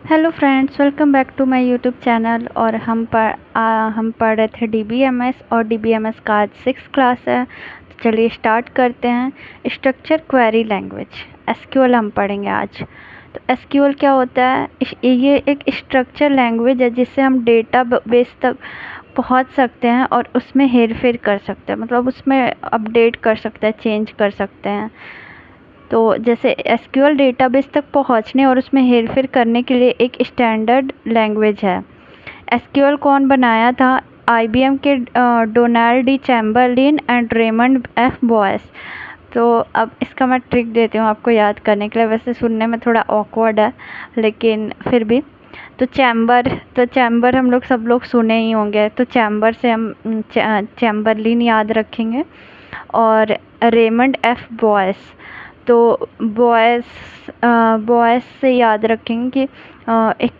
Hello friends, welcome back to my YouTube channel. और हम पढ़ रहे थे डीबीएमएस, और डीबीएमएस का आज 6th क्लास है। तो चलिए स्टार्ट करते हैं। स्ट्रक्चर क्वेरी लैंग्वेज एसक्यूएल हम पढ़ेंगे आज। तो एसक्यूएल क्या होता है? ये एक स्ट्रक्चर लैंग्वेज है जिससे हम डेटा बेस तक पहुंच सकते हैं और उसमें हेर फेर कर सकते हैं, मतलब उसमें अपडेट कर सकते हैं, चेंज कर सकते हैं। तो जैसे एसक्यूएल डेटाबेस तक पहुंचने और उसमें हेरफेर करने के लिए एक स्टैंडर्ड लैंग्वेज है। एसक्यूएल कौन बनाया था? आईबीएम के Donald D Chamberlin and Raymond F Boyce. तो अब इसका मैं ट्रिक देती हूँ आपको याद करने के लिए। वैसे सुनने में थोड़ा ऑकवर्ड है, लेकिन फिर भी। तो चैम्बर हम लोग सब लोग सुने ही होंगे, तो चैम्बर से हम चैम्बरलिन याद रखेंगे। और रेमंड एफ बॉयस, तो बॉयज़ से याद रखेंगे कि एक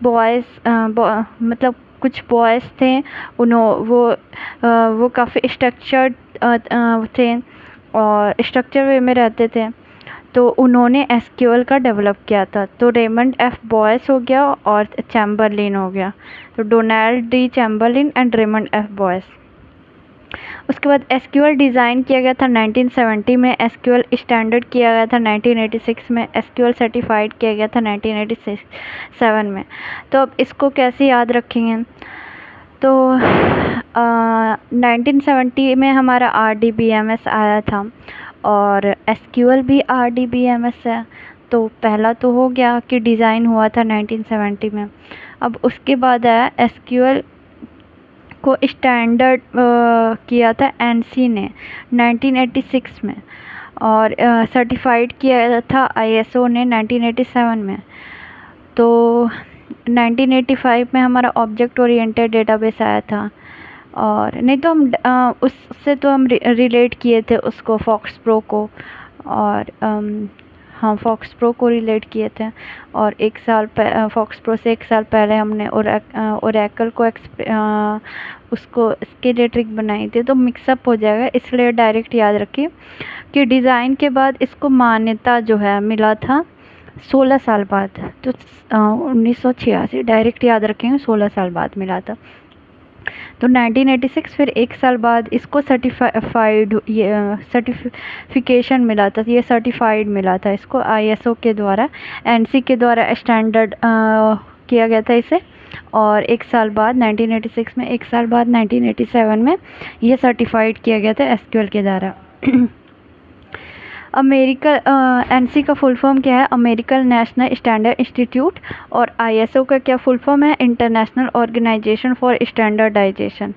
मतलब कुछ बॉयज़ थे। वो काफ़ी स्ट्रक्चर्ड थे और स्ट्रक्चर वे में रहते थे। तो उन्होंने एसक्यूएल का डेवलप किया था। तो रेमंड एफ बॉयस हो गया और चैम्बरलिन हो गया। तो Donald D Chamberlin and Raymond F Boyce. उसके बाद एसक्यूएल डिज़ाइन किया गया था 1970 में, एसक्यूएल स्टैंडर्ड किया गया था 1986 में, एसक्यूएल सर्टिफाइड किया गया था 1987 में। तो अब इसको कैसे याद रखेंगे? तो 1970 में हमारा RDBMS आया था और एसक्यूएल भी RDBMS है। तो पहला तो हो गया कि डिज़ाइन हुआ था 1970 में। अब उसके बाद आया एसक्यूएल को स्टैंडर्ड किया था एनसी ने 1986 में, और सर्टिफाइड किया था आईएसओ ने 1987 में। तो 1985 में हमारा ऑब्जेक्ट ओरिएंटेड डेटाबेस आया था। और नहीं तो हम उससे तो हम रिलेट किए थे उसको, फॉक्स प्रो को। और हाँ, फॉक्स प्रो को रिलेट किए थे। और फॉक्स प्रो से 1 साल पहले हमने ओरेकल को उसको इसके लिए ट्रिक बनाई थी। तो मिक्सअप हो जाएगा, इसलिए डायरेक्ट याद रखिए कि डिज़ाइन के बाद इसको मान्यता जो है मिला था 16 साल बाद। तो 1986 डायरेक्ट याद रखेंगे, 16 साल बाद मिला था। तो 1986 फिर 1 साल बाद इसको सर्टिफिकेशन मिला था, ये सर्टिफाइड मिला था इसको आईएसओ के द्वारा, एनसी के द्वारा स्टैंडर्ड किया गया था इसे। और 1 साल बाद 1986 में, 1 साल बाद 1987 में ये सर्टिफाइड किया गया था एसक्यूएल के द्वारा। एनसी का फुल फॉर्म क्या है? American National Standard Institute. और आईएसओ का क्या फुल फॉर्म है? International Organization for Standardization.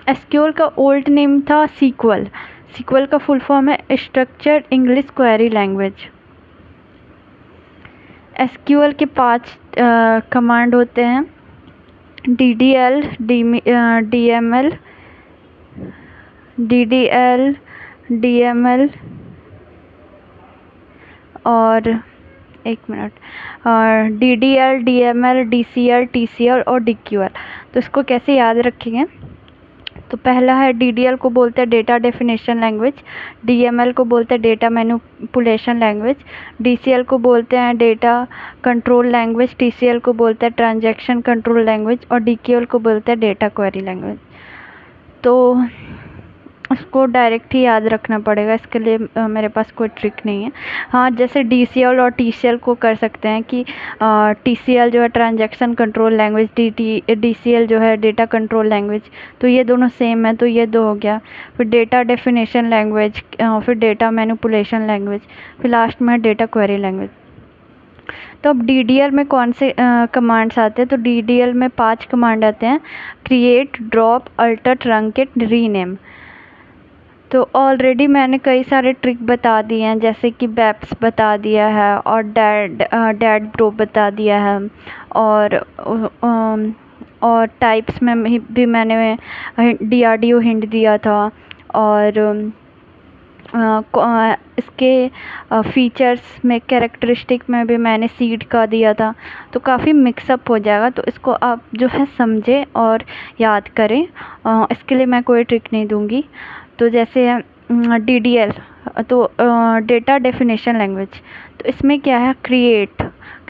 SQL का ओल्ड नेम था सीक्वल। सीक्वल का फुल फॉर्म है structured English query language. SQL के 5 कमांड होते हैं: DDL, DML, DDL, DML और DDL, DML, DCL, TCL और DQL। तो इसको कैसे याद रखेंगे? तो पहला है DDL को बोलते हैं डेटा डेफिनेशन लैंग्वेज, DML को बोलते हैं डेटा मैनिपुलेशन लैंग्वेज, DCL को बोलते हैं डेटा कंट्रोल लैंग्वेज, TCL को बोलते हैं ट्रांजैक्शन कंट्रोल लैंग्वेज और DQL को बोलते हैं डेटा क्वेरी लैंग्वेज। तो उसको डायरेक्ट ही याद रखना पड़ेगा, इसके लिए मेरे पास कोई ट्रिक नहीं है। हाँ, जैसे DCL और TCL को कर सकते हैं कि TCL जो है ट्रांजैक्शन कंट्रोल लैंग्वेज, DCL जो है डेटा कंट्रोल लैंग्वेज। तो ये दोनों सेम है, तो ये 2 हो गया। फिर डेटा डेफिनेशन लैंग्वेज, फिर डेटा मैनिपुलेशन लैंग्वेज, फिर लास्ट में डेटा क्वेरी लैंग्वेज। तो अब DDL में कौन से कमांड्स आते हैं? तो DDL में 5 कमांड आते हैं: create, drop, alter, truncate, rename. तो ऑलरेडी मैंने कई सारे ट्रिक बता दिए हैं, जैसे कि बैप्स बता दिया है और डैड ब्रो बता दिया है। और टाइप्स में भी मैंने DRDO हिंट दिया था। और इसके फीचर्स में, कैरेक्टरिस्टिक में भी मैंने सीड का दिया था। तो काफ़ी मिक्सअप हो जाएगा, तो इसको आप जो है समझें और याद करें। इसके लिए मैं कोई ट्रिक नहीं दूंगी। तो जैसे DDL, तो डेटा डेफिनेशन लैंग्वेज, तो इसमें क्या है?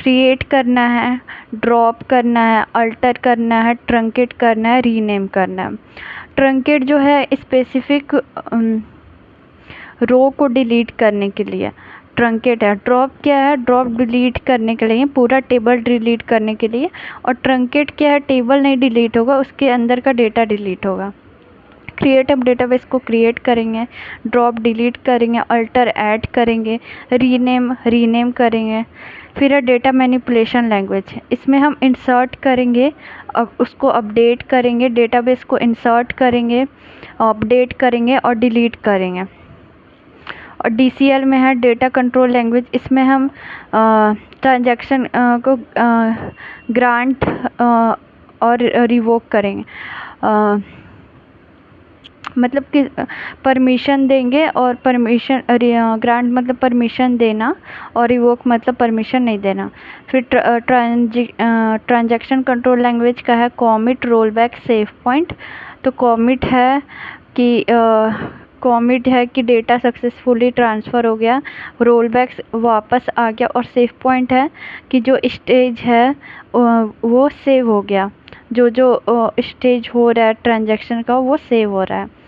क्रिएट करना है, ड्रॉप करना है, अल्टर करना है, ट्रंकेट करना है, रीनेम करना है। ट्रंकेट जो है स्पेसिफिक रो को डिलीट करने के लिए ट्रंकेट है। ड्रॉप क्या है? ड्रॉप डिलीट करने के लिए, पूरा टेबल डिलीट करने के लिए। और ट्रंकेट क्या है? टेबल नहीं डिलीट होगा, उसके अंदर का डेटा डिलीट होगा। क्रिएट अब डेटाबेस को क्रिएट करेंगे, ड्रॉप डिलीट करेंगे, अल्टर ऐड करेंगे, रीनेम करेंगे। फिर है डेटा मैनिपुलेशन लैंग्वेज। इसमें हम इंसर्ट करेंगे, अब उसको अपडेट करेंगे, डेटाबेस को इंसर्ट करेंगे, अपडेट करेंगे और डिलीट करेंगे। और DCL में है डेटा कंट्रोल लैंग्वेज। इसमें हम ट्रांजैक्शन को ग्रांट और रिवोक करेंगे। मतलब कि परमिशन देंगे, और परमिशन ग्रांट मतलब परमिशन देना, और रिवोक मतलब परमिशन नहीं देना। फिर ट्रांजैक्शन कंट्रोल लैंग्वेज का है कॉमिट, रोलबैक, सेव पॉइंट। तो कॉमिट है कि डेटा सक्सेसफुली ट्रांसफ़र हो गया, रोलबैक वापस आ गया, और सेव पॉइंट है कि जो स्टेज है वो सेव हो गया, जो स्टेज हो रहा है ट्रांजैक्शन का वो सेव हो रहा है।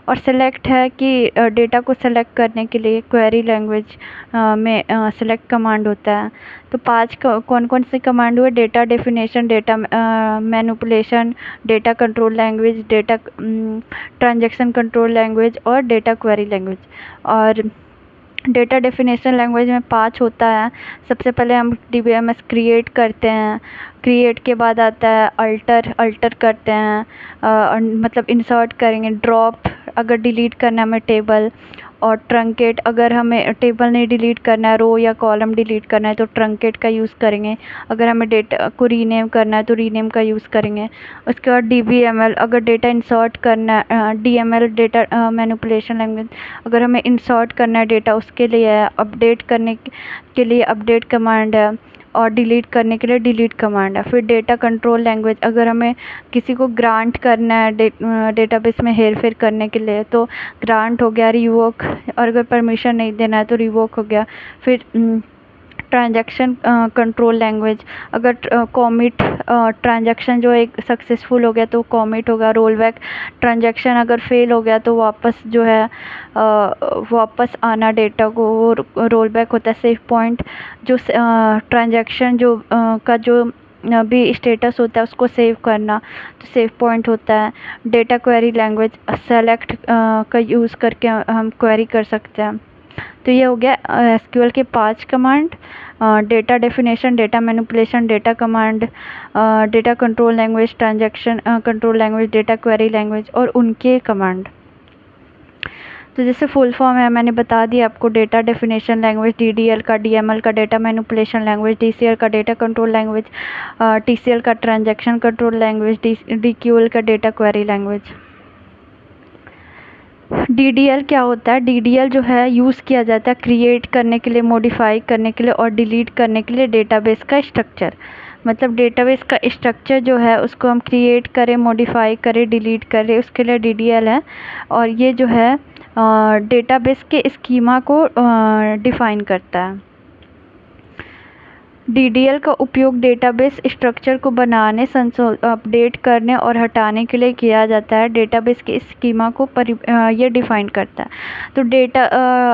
और सेलेक्ट है कि डेटा को सेलेक्ट करने के लिए क्वेरी लैंग्वेज में सेलेक्ट कमांड होता है। तो 5 कौन कौन से कमांड हुए? Data definition, data manipulation, data control language, data transaction control language और डेटा क्वेरी लैंग्वेज। और डेटा डेफिनेशन लैंग्वेज में 5 होता है। सबसे पहले हम DBMS क्रिएट करते हैं, क्रिएट के बाद आता है अल्टर करते हैं, मतलब इंसर्ट करेंगे, ड्रॉप अगर डिलीट करना है हमें टेबल, और ट्रंकेट अगर हमें टेबल नहीं डिलीट करना है, रो या कॉलम डिलीट करना है तो ट्रंकेट का यूज़ करेंगे। अगर हमें डेटा को रीनेम करना है तो रीनेम का यूज़ करेंगे। उसके बाद DBML अगर डेटा इंसर्ट करना है, DML डेटा मैनिपुलेशन लैंग्वेज अगर हमें इंसर्ट करना है डेटा उसके लिए है, अपडेट करने के लिए अपडेट कमांड है, और डिलीट करने के लिए डिलीट कमांड है। फिर डेटा कंट्रोल लैंग्वेज अगर हमें किसी को ग्रांट करना है डेटाबेस में हेर फेर करने के लिए तो ग्रांट हो गया, रिवोक, और अगर परमिशन नहीं देना है तो रिवोक हो गया। फिर ट्रांजैक्शन कंट्रोल लैंग्वेज अगर कॉमिट ट्रांजैक्शन जो एक सक्सेसफुल हो गया तो कॉमिट होगा, रोलबैक ट्रांजैक्शन अगर फेल हो गया तो वापस जो है वापस आना डेटा को, वो रोलबैक होता है। सेव पॉइंट जो ट्रांजैक्शन जो का जो भी स्टेटस होता है उसको सेव करना, तो सेव पॉइंट होता है। डेटा क्वेरी लैंग्वेज सेलेक्ट का यूज़ करके हम क्वेरी कर सकते हैं। तो ये हो गया SQL के 5 command: data definition, data manipulation, data command, data control language, transaction control language, data query language और उनके कमांड। तो जैसे फुल फॉर्म है मैंने बता दिया आपको: डेटा डेफिनेशन लैंग्वेज DDL का, DML का डेटा मैनिपुलेशन लैंग्वेज, DCL का डेटा कंट्रोल लैंग्वेज, TCL का ट्रांजैक्शन कंट्रोल लैंग्वेज, DQL का डेटा क्वेरी लैंग्वेज। DDL क्या होता है? DDL जो है यूज़ किया जाता है क्रिएट करने के लिए, मॉडिफाई करने के लिए और डिलीट करने के लिए डेटाबेस का स्ट्रक्चर। मतलब डेटाबेस का स्ट्रक्चर जो है उसको हम क्रिएट करें, मॉडिफाई करें, डिलीट करें, उसके लिए DDL है। और ये जो है डेटाबेस के स्कीमा को डिफ़ाइन करता है। DDL का उपयोग डेटाबेस स्ट्रक्चर को बनाने, अपडेट करने और हटाने के लिए किया जाता है। डेटाबेस के स्कीमा को ये डिफ़ाइन करता है। तो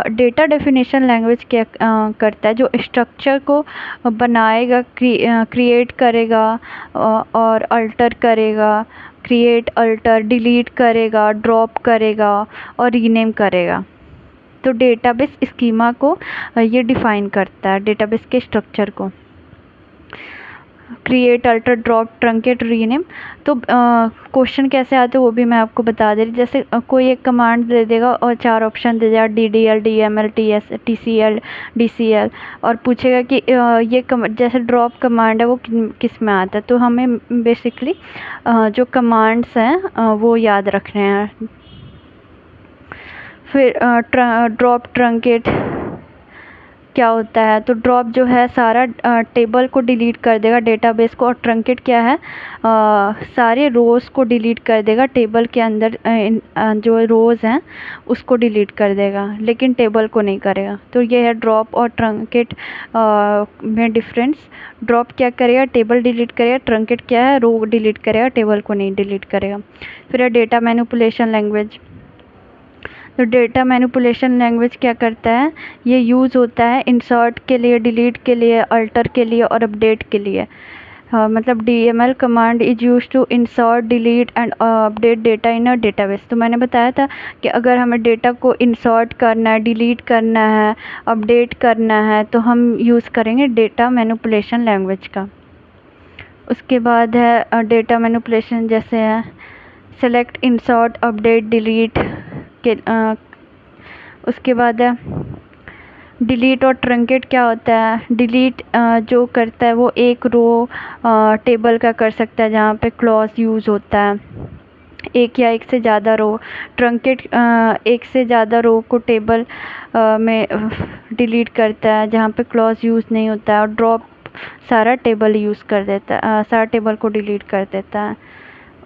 डेटा डेफिनेशन लैंग्वेज क्या करता है? जो स्ट्रक्चर को बनाएगा, क्रिएट करेगा और अल्टर करेगा, क्रिएट, अल्टर, डिलीट करेगा, ड्रॉप करेगा और रीनेम करेगा। तो डेटाबेस स्कीमा को ये डिफ़ाइन करता है, डेटाबेस के स्ट्रक्चर को। Create, alter, drop, truncate, rename. तो क्वेश्चन कैसे आते हैं वो भी मैं आपको बता दे रही। जैसे कोई एक कमांड दे देगा और 4 ऑप्शन दे देगा: DDL, DML, TCL, DCL, और पूछेगा कि ये जैसे ड्रॉप कमांड है वो किस में आता है। तो हमें बेसिकली जो कमांड्स हैं वो याद रखने हैं। फिर ड्रॉप, ट्रंकेट, क्या होता है, तो ड्रॉप जो है सारा टेबल को डिलीट कर देगा, डेटाबेस को, और ट्रंकेट क्या है, सारे रोज़ को डिलीट कर देगा, टेबल के अंदर जो रोज़ हैं उसको डिलीट कर देगा, लेकिन टेबल को नहीं करेगा। तो ये है ड्रॉप और ट्रंकेट में डिफरेंस। ड्रॉप क्या करेगा, टेबल डिलीट करेगा, ट्रंकेट क्या है, रो डिलीट करेगा, टेबल को नहीं डिलीट करेगा। फिर है डेटा मैनिपुलेशन लैंग्वेज। तो डेटा मैनिपुलेशन लैंग्वेज क्या करता है, ये यूज़ होता है इंसर्ट के लिए, डिलीट के लिए, अल्टर के लिए और अपडेट के लिए। मतलब DML command is use to insert, delete and update data in a database. तो मैंने बताया था कि अगर हमें डेटा को इंसर्ट करना है, डिलीट करना है, अपडेट करना है, तो हम यूज़ करेंगे डेटा मैनिपुलेशन लैंग्वेज का। उसके बाद है डेटा मैनिपुलेशन, जैसे है सेलेक्ट, इंसर्ट, अपडेट, डिलीट के। उसके बाद है डिलीट और ट्रंकेट। क्या होता है, डिलीट जो करता है वो एक रो टेबल का कर सकता है जहाँ पे क्लॉज यूज़ होता है, एक या एक से ज़्यादा रो। ट्रंकेट एक से ज़्यादा रो को टेबल में डिलीट करता है जहाँ पे क्लॉज यूज़ नहीं होता है। और ड्रॉप सारा टेबल यूज़ कर देता है, सारा टेबल को डिलीट कर देता है।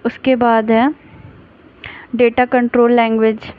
उसके बाद है डेटा कंट्रोल लैंग्वेज।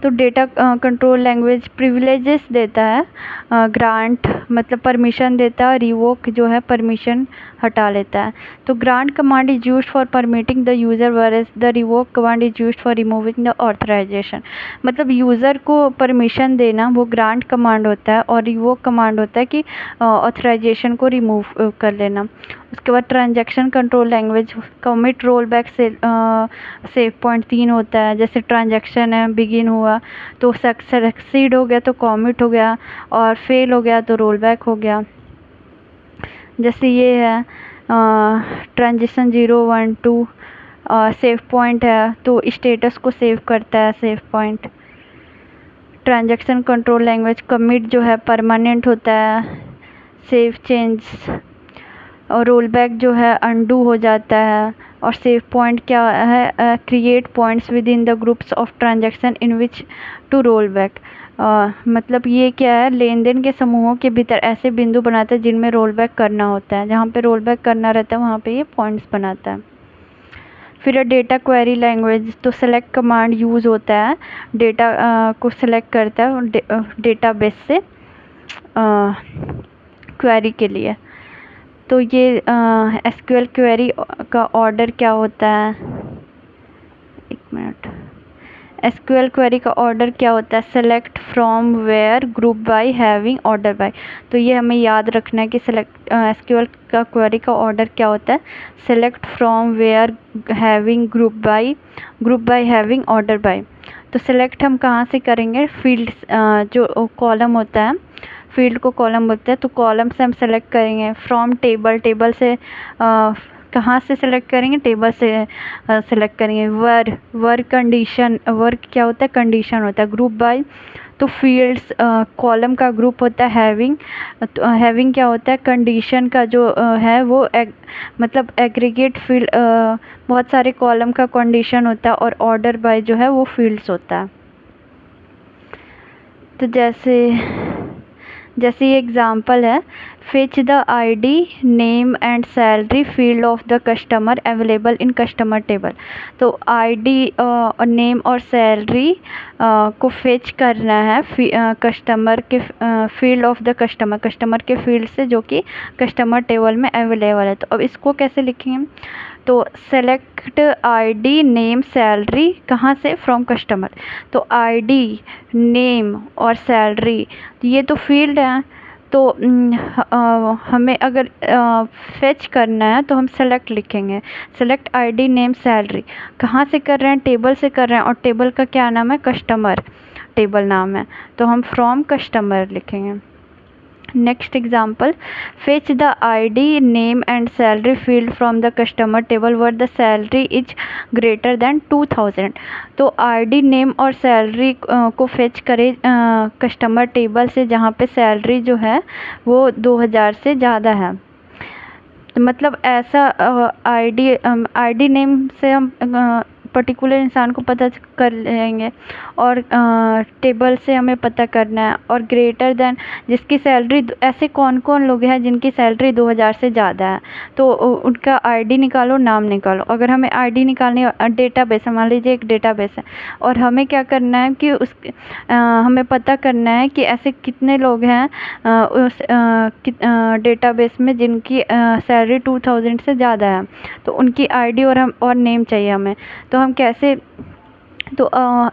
तो डेटा कंट्रोल लैंग्वेज प्रिविलेजेस देता है, ग्रांट मतलब परमिशन देता है, रिवोक जो है परमिशन हटा लेता है। तो grant command is used for permitting the user, whereas the revoke command is used for removing the authorization. मतलब यूज़र को परमिशन देना वो ग्रांट कमांड होता है, और रिवोक कमांड होता है कि ऑथराइजेशन को रिमूव कर लेना। उसके बाद transaction control language, commit, roll back, save point 3 होता है। जैसे ट्रांजैक्शन है, बिगिन हुआ तो सक्सीड हो गया तो कमिट हो गया, और फेल हो गया तो रोल बैक हो गया। जैसे ये है ट्रांजिशन 0, 1, 2, सेव पॉइंट है तो स्टेटस को सेव करता है save point. Transaction control language, commit जो है परमानेंट होता है, सेव चेंज, और रोल बैक जो है अनडू हो जाता है, और सेव पॉइंट क्या है, create points within the groups of transaction in which to roll back. मतलब ये क्या है, लेन देन के समूहों के भीतर ऐसे बिंदु बनाता है जिनमें रोल बैक करना होता है, जहाँ पे रोल बैक करना रहता है वहाँ पे ये पॉइंट्स बनाता है। फिर डेटा क्वेरी लैंग्वेज, तो सेलेक्ट कमांड यूज़ होता है, डेटा को सेलेक्ट करता है डेटाबेस से क्वेरी के लिए। तो ये SQL क्वेरी का ऑर्डर क्या होता है, एक मिनट, SQL क्वेरी का ऑर्डर क्या होता है, select from where group by having order by. तो ये हमें याद रखना है कि SQL का क्वेरी का ऑर्डर क्या होता है, select from where having group by having order by. तो सेलेक्ट हम कहाँ से करेंगे, फील्ड जो कॉलम होता है, फील्ड को कॉलम बोलते हैं, तो कॉलम से हम सेलेक्ट करेंगे। फ्रॉम टेबल, टेबल से कहाँ से सेलेक्ट करेंगे, टेबल से सेलेक्ट करेंगे। वर कंडीशन, वर्क क्या होता है, कंडीशन होता है। ग्रुप बाय, तो फील्ड्स कॉलम का ग्रुप होता है। हैविंग, तो हैविंग क्या होता है, कंडीशन का जो है वो मतलब एग्रीगेट फील्ड, बहुत सारे कॉलम का कंडीशन होता है। और ऑर्डर बाय जो है वो फील्ड्स होता है। तो जैसे ये एग्जांपल है, fetch the ID, name and salary field of the customer available in customer table. तो ID और नेम और सैलरी को फेच करना है कस्टमर के फील्ड ऑफ द कस्टमर के फील्ड से जो कि कस्टमर टेबल में अवेलेबल है। तो अब इसको कैसे लिखेंगे, तो सेलेक्ट ID, नेम, सैलरी, कहाँ से, फ्रॉम कस्टमर। तो ID, नेम और सैलरी ये तो फील्ड है, तो हमें अगर फेच करना है तो हम सेलेक्ट लिखेंगे। सेलेक्ट ID, नेम, सैलरी, कहाँ से कर रहे हैं, टेबल से कर रहे हैं, और टेबल का क्या नाम है, कस्टमर टेबल नाम है, तो हम फ्रॉम कस्टमर लिखेंगे। Next example, fetch the ID, name and salary field from the customer table were the salary is greater than 2000। तो ID, नेम और सैलरी को फेच करें कस्टमर टेबल से जहाँ पे सैलरी जो है वो 2000 से ज़्यादा है। तो मतलब ऐसा ID नेम से हम पर्टिकुलर इंसान को पता कर लेंगे, और टेबल से हमें पता करना है। और ग्रेटर देन, जिसकी सैलरी, ऐसे कौन कौन लोग हैं जिनकी सैलरी 2000 से ज़्यादा है, तो उनका आईडी निकालो, नाम निकालो। अगर हमें आईडी निकालनी है, डेटाबेस है, मान लीजिए एक डेटाबेस है, और हमें क्या करना है कि हमें पता करना है कि ऐसे कितने लोग हैं उस डेटाबेस में जिनकी सैलरी 2000 से ज़्यादा है, तो उनकी आईडी और नेम चाहिए हमें। तो हम कैसे, तो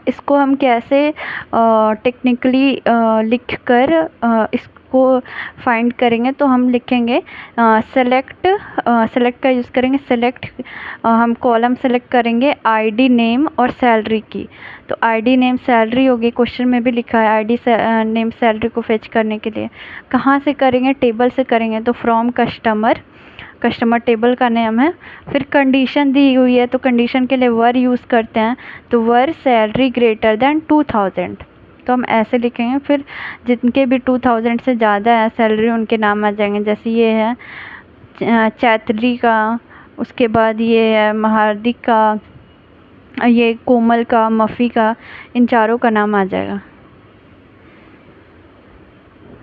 इसको हम कैसे टेक्निकली लिख कर इसको फाइंड करेंगे, तो हम लिखेंगे सेलेक्ट का यूज़ करेंगे। सेलेक्ट, हम कॉलम सेलेक्ट करेंगे आईडी, नेम और सैलरी की। तो आईडी, नेम, सैलरी होगी, क्वेश्चन में भी लिखा है आईडी, नेम, सैलरी को फेच करने के लिए। कहाँ से करेंगे? टेबल से करेंगे, तो फ्रॉम कस्टमर टेबल का नेम है। फिर कंडीशन दी हुई है, तो कंडीशन के लिए वर यूज़ करते हैं, तो वर सैलरी ग्रेटर देन 2000, तो हम ऐसे लिखेंगे। फिर जिनके भी 2000 से ज़्यादा है सैलरी, उनके नाम आ जाएंगे। जैसे ये है चैत्री का, उसके बाद ये है महार्दिक का, ये कोमल का, मफ़ी का, इन चारों का नाम आ जाएगा।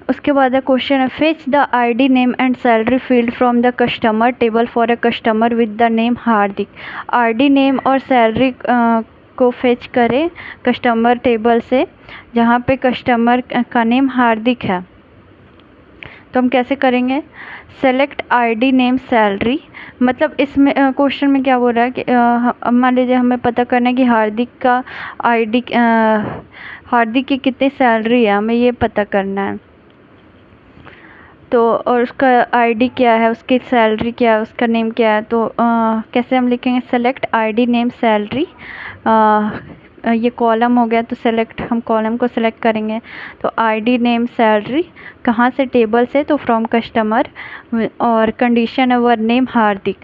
उसके बाद है क्वेश्चन है, fetch the ID, name and salary field from the customer table for a customer with the name Hardik. ID, name और सैलरी को फेच करें कस्टमर टेबल से जहाँ पे कस्टमर का नेम हार्दिक है। तो हम कैसे करेंगे? सेलेक्ट आईडी, नेम, सैलरी, मतलब इसमें क्वेश्चन में क्या बोल रहा है कि मान लीजिए हमें पता करना है कि हार्दिक का आईडी, हार्दिक की कितनी सैलरी है, हमें ये पता करना है। तो और उसका आईडी क्या है, उसकी सैलरी क्या है, उसका नेम क्या है, तो कैसे हम लिखेंगे? सेलेक्ट आईडी, नेम, सैलरी, ये कॉलम हो गया, तो सेलेक्ट, हम कॉलम को सेलेक्ट करेंगे। तो आईडी, नेम, सैलरी, कहाँ से? टेबल से, तो फ्रॉम कस्टमर, और कंडीशन है वर नेम हार्दिक।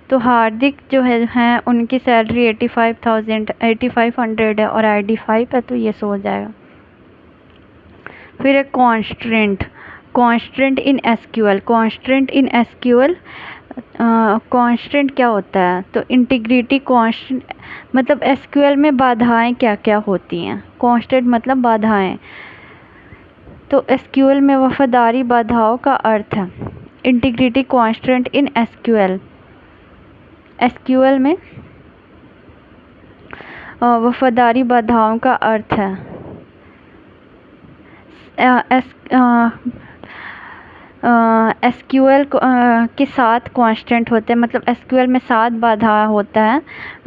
तो हार्दिक जो है उनकी सैलरी 8500 है और आईडी 5 है, तो ये सो हो जाएगा। फिर एक कॉन्स्टेंट इन एसक्यूएल। कॉन्स्टेंट क्या होता है? तो इंटीग्रिटी कॉन्स्टेंट, मतलब एसक्यूएल में बाधाएं क्या क्या होती हैं। कॉन्स्टेंट मतलब बाधाएं, तो एसक्यूएल में वफादारी बाधाओं का अर्थ है। इंटीग्रिटी कॉन्स्टेंट इन एसक्यूएल में वफादारी बाधाओं का अर्थ है। एसक्यूएल के 7 कांस्टेंट होते हैं, मतलब एसक्यूएल में 7 बाधा होता है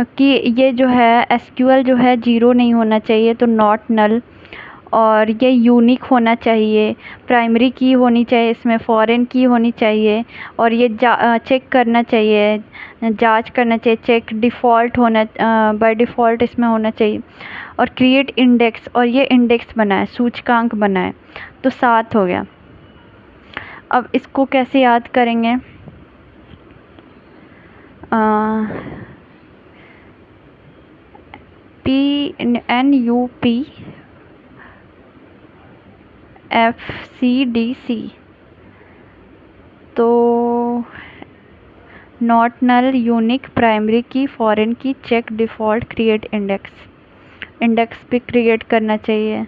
कि ये जो है एसक्यूएल जो है 0 नहीं होना चाहिए, तो नॉट नल, और ये यूनिक होना चाहिए, प्राइमरी की होनी चाहिए, इसमें फॉरेन की होनी चाहिए, और ये चेक करना चाहिए, जांच करना चाहिए, चेक डिफ़ॉल्ट होना, बाय डिफ़ॉल्ट इसमें होना चाहिए, और क्रिएट इंडेक्स, और ये इंडेक्स बनाए, सूचकांक बनाए। तो 7 हो गया। अब इसको कैसे याद करेंगे? PNUPFCDC, तो नॉट नल, यूनिक, प्राइमरी की, फॉरेन की, चेक, डिफ़ॉल्ट, क्रिएट इंडेक्स भी क्रिएट करना चाहिए।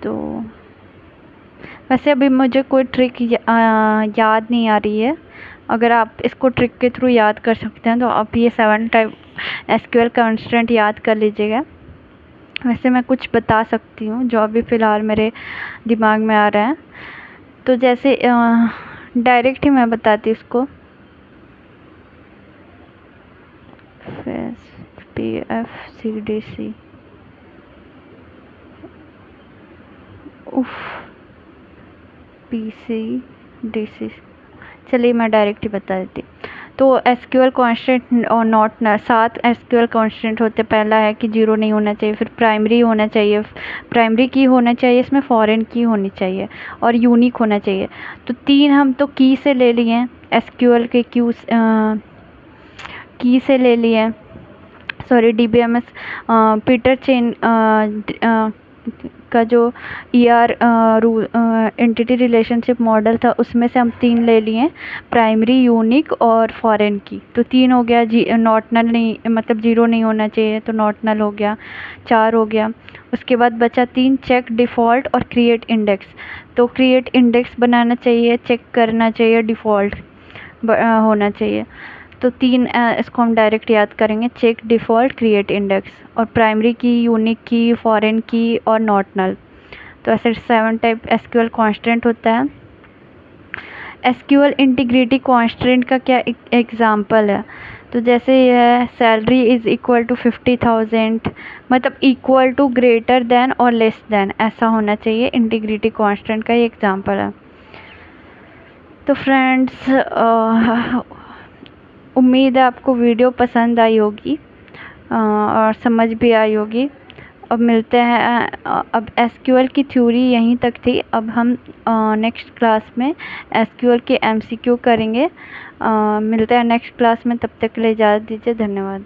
तो वैसे अभी मुझे कोई ट्रिक याद नहीं आ रही है, अगर आप इसको ट्रिक के थ्रू याद कर सकते हैं तो आप ये 7 टाइप एसक्यूएल कॉन्स्टेंट याद कर लीजिएगा। वैसे मैं कुछ बता सकती हूँ जो अभी फ़िलहाल मेरे दिमाग में आ रहा है, तो जैसे डायरेक्ट ही मैं बताती हूँ इसको। PFCDC, PCDC, चलिए मैं डायरेक्ट ही बता देती। तो एसक्यूएल कांस्टेंट और नॉट नल, 7 एसक्यूएल कांस्टेंट होते। पहला है कि 0 नहीं होना चाहिए, फिर प्राइमरी होना चाहिए, प्राइमरी की होना चाहिए, इसमें फॉरेन की होनी चाहिए, और यूनिक होना चाहिए। तो 3 हम तो की से ले लिए हैं, एसक्यूएल के की से ले लिए, सॉरी DBMS पीटर चेन का जो ER एंटिटी रिलेशनशिप मॉडल था उसमें से हम 3 ले लिए, प्राइमरी, यूनिक और फॉरेन की। तो 3 हो गया, नॉट नल नहीं, मतलब 0 नहीं होना चाहिए तो नॉट नल हो गया, 4 हो गया। उसके बाद बचा 3, चेक, डिफ़ॉल्ट और क्रिएट इंडेक्स। तो क्रिएट इंडेक्स बनाना चाहिए, चेक करना चाहिए, डिफ़ॉल्ट होना चाहिए। तो 3 इसको हम डायरेक्ट याद करेंगे, चेक, डिफ़ॉल्ट, क्रिएट इंडेक्स, और प्राइमरी की, यूनिक की, फॉरेन की और नॉट नल। तो ऐसे 7 टाइप एसक्यूएल कॉन्स्टेंट होता है। एसक्यूएल इंटीग्रिटी कॉन्स्टेंट का क्या एग्जाम्पल है? तो जैसे ये है, सैलरी इज़ इक्वल टू 50,000, मतलब इक्वल टू, ग्रेटर देन और लेस देन, ऐसा होना चाहिए। इंटीग्रिटी कॉन्स्टेंट का ये एग्जाम्पल है। तो फ्रेंड्स, उम्मीद है आपको वीडियो पसंद आई होगी और समझ भी आई होगी। अब मिलते हैं, अब एसक्यूएल की थ्योरी यहीं तक थी। अब हम नेक्स्ट क्लास में एसक्यूएल के MCQ करेंगे। मिलते हैं नेक्स्ट क्लास में, तब तक के लिए इजाज़त दीजिए, धन्यवाद।